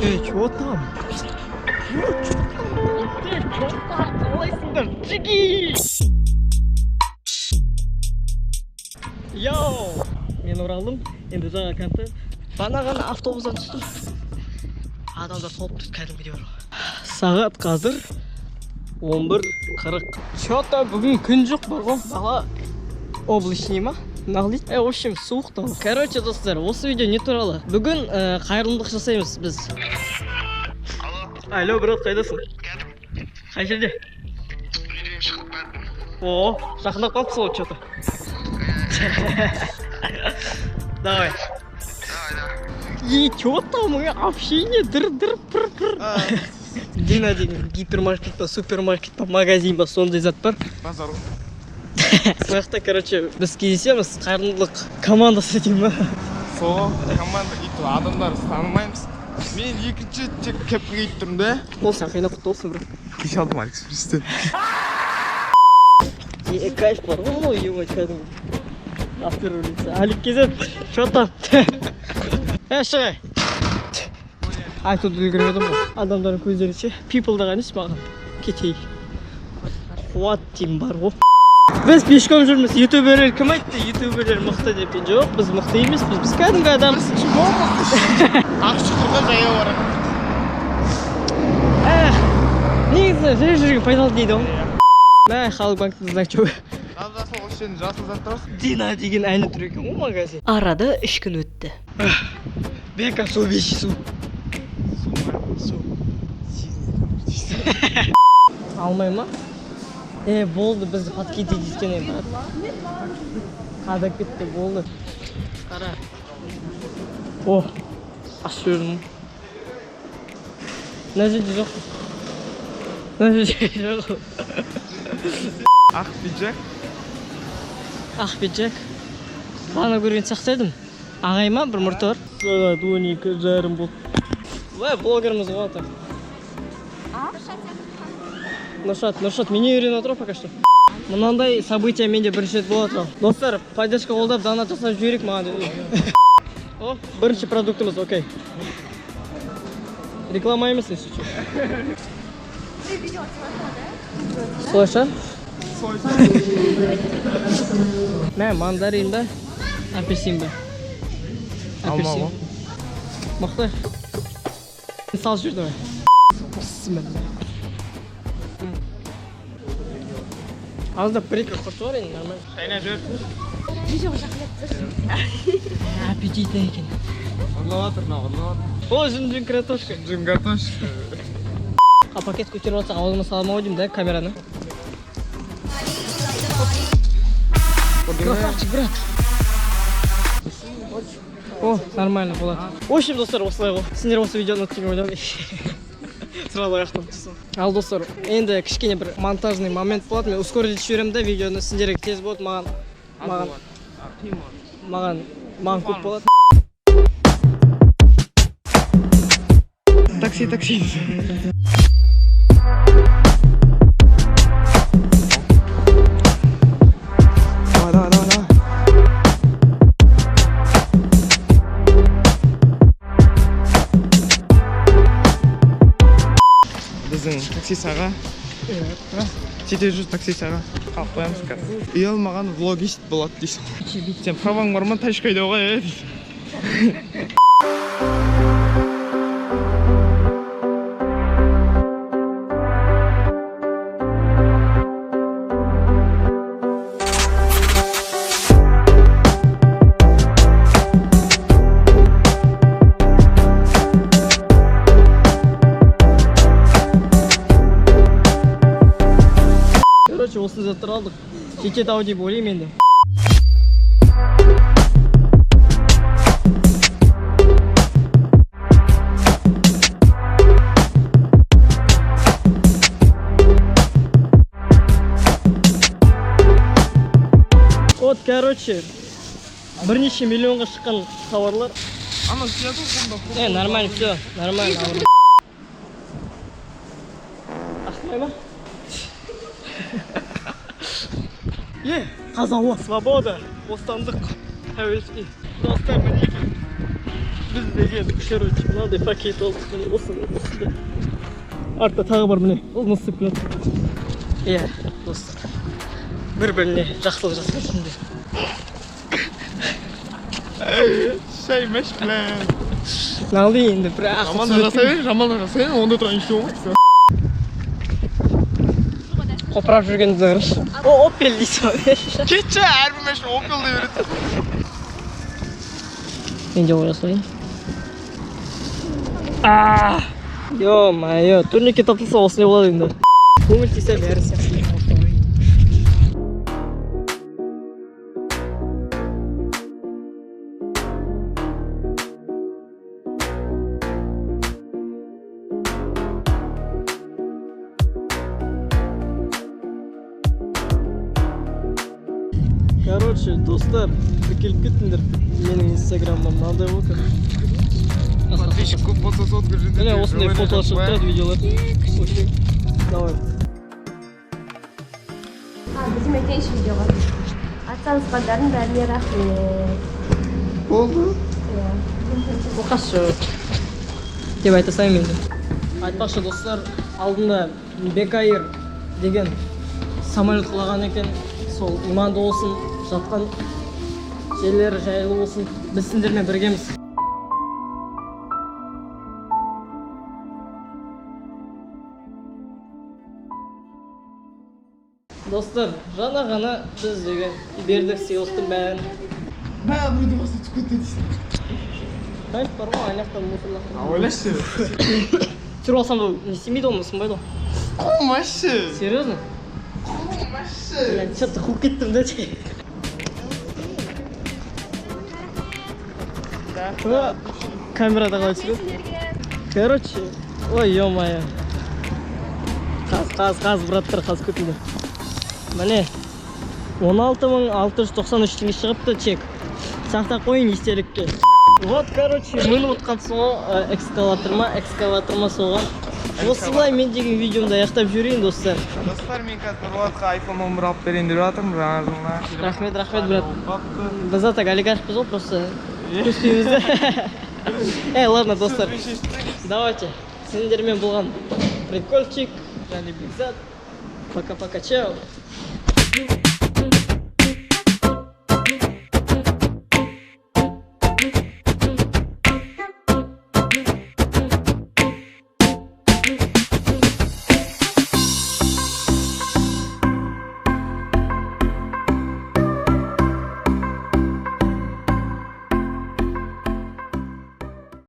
Чего там? Чего там? Қалайсыңдар? Жиги! Йоу! Мен оралдым. Енді жаңа контент. Ғана автобустан түстім. Адамдар толып тұр кәдімгідей бар. Сағат қазір 11:40. Чё-то бүгін күн жоқ бар ғой. Бала облачный ма? Нағылит? В общем, суық та. Короче, достар, осы видео не туралы? Бүгін қайырымдылық жасаймыз біз. Алло, брат, қайдасың? Қай жерде? Үйден шығып бардым. О, жақындап қалыпсың ғой чё-то. Давай. Чё там? Общение дыр-дыр пыр-пыр. Дина деген гипермаркет па, супермаркет па, магазин ба, сондай зат бар. Базар ғой. Сояқта, короче, біз кездесеміз, қайырымдылық командасы дейм ба? Сол команда иті адамдар танымаймыз. Мен екінші тек кепке киіп тұрмын да. Ол сен қайнап құтты болсын, бро. Кеше алдым Алиэкспресстен. Кайф бар ғой, ебать, кәдімгі. От первого лица. Алик кезет, что там? Шығай. Айтуды үлгеріп едім ғой. Адамдардың көздері ше. People даған еш маған. Кетейік. Қуат дейм бар ғой. Біз пешком жүрміз. Ютуберлер кім айтты? Ютуберлер мықты деп. Жоқ, біз мықты емеспіз. Біз кәдімгі адам. Чего мықты? Ақшұқырға жаяу барады. Негізі жүрек жүрген пайдалы дейді ғой. Мә, халық банкті знак чөбі. Жазасы ол сен жасыл зат тұрасың. Дина деген әні тұр екен ғой магазин. Арада 3 күн өтті. Бека су беші су. Су. Алмай ма? Болды, бізді подкеті дескен ең, брат. Қадап кетті, болды. Қара. О, аш көрдім. Мына жерде жоқ. Мына жерде жоқ. Ақ пиджак. Ақ пиджак. Бағана көрген сақтайдым. Ағай ма? Бір мұрты бар. Сағат 12:30 болды. Бұлай блогеріміз ғой ата. Нұршат, мене үйрен отыр пока что. Мынандай события менде бірінші рет болады ғой. Достар, поддержка қолдап, донат жасап жіберек маған. О, бірінші продуктымыз, окей. Реклама емес, если что. Слыша? Мә, мандарин ба? Апельсин ба? Алма ғой. Мықты. Сал жүр давай. Бісміллә. Аздап бір-екі құрты бар енді, нормально. Шайна жүр. Аппетитный екен. Ұрлаватыр, ұрлаватыр. О, жүн картошка. Жүн картошка. А пакет көтеріп жатсақ аузыма саламау деймін да, камераны. Красавчик, брат. О, нормально болады. В общем, достар, осылай ғой. Сендер осы видеоны өткен ойдам. Сразу аяқтан түсін. Ал достар, енді кішкене бір монтажный момент болады. Мен ускорить жіберемін да видеоны. Сендерге тез болады, маған көп болады. Такси. Давай. Біздің такси саға. Сете жүр такси саға. Қалып қоямыз қазір. Ұялмаған влогист болады дейсің. Сен праваң бар ма? Ташкайда ғой, дейсің. Короче, осы заттар алдық. Жетеді ау деп ойлаймын енді. Вот, короче, бірнеше миллионға шыққан товарлар. Ана сияды ғой. Нормально, все, нормально. Ақмай ма? Қаза ауа, свобода, бостандық, тәуелсіздік. Достар, мінекей. Biz деген, короче, мынандай пакет алдық міне осыны. Артта тағы бар міне, ол насып келеді. Иә, достар. Бір-біріне жақсылық жасасын деп. Шаймеш білән. Налды енді, бірақ... Жаман да жасайын, онда тұрған іште оңыз. Қопырап жүргенді қарашы. О, Opel дейсің. Кетші, әрбір мәшін Opel де береді. Мен де қоя салайын. Ё-майо, турникет тапылса осылай болады енді. Көңіл тисе бәрі сияқты. Короче, достар, келіп кеттіңдер. Менің инстаграмыма мынандай ғой, короче. Подписчик көп болса сотка жүрді. Міне осындай фотолар шығып тұрады, видеолар. Окей, давай. Bizim ete iş videoға. Атсаңызғандардың бәріне рахмет. Болды. Оқашы деп айта салайын енді. Айтпақшы достар, алдында Бекайыр деген самолет құлаған екен. Сол иманды болсын, жатқан жерлері жайлы болсын. Біз сендермен біргеміз. Достар, жаңа ғана біз деген бердік сыйлықтың бәрін. Бәі біреуді басы түкет дейсің. Қайып бар ғой, аяқтан мұсырлақтан. Ойлашы. Түсіріп алсам да не істемейді ғой, сынбайды ғой. Қомашы. Серьезно? Қомашы. Блядь, что-то қуып кеттім да. Камерада қалай түсіреді? Короче, ой, ё-майо. Қаз, браттар, қаз көтіңдер. Міне, 16.693 теңге шығыпты чек. Сақтап қойын естелікке. Вот, короче, мініп отқансың ғой экскаваторма соған. Осылай мен деген видеомды аяқтап жүрейін, достар. Достар, мен қазір Нұрболатқа iPhone 11 алып берейін деп жатырмын, жаңа жылына. Рахмет, брат. Біз так олигархпыз ғой, просто көспейміз де. Ладно, достар. Давайте, сендермен болған прикольчик, және бекзат. Пока-пока, чао.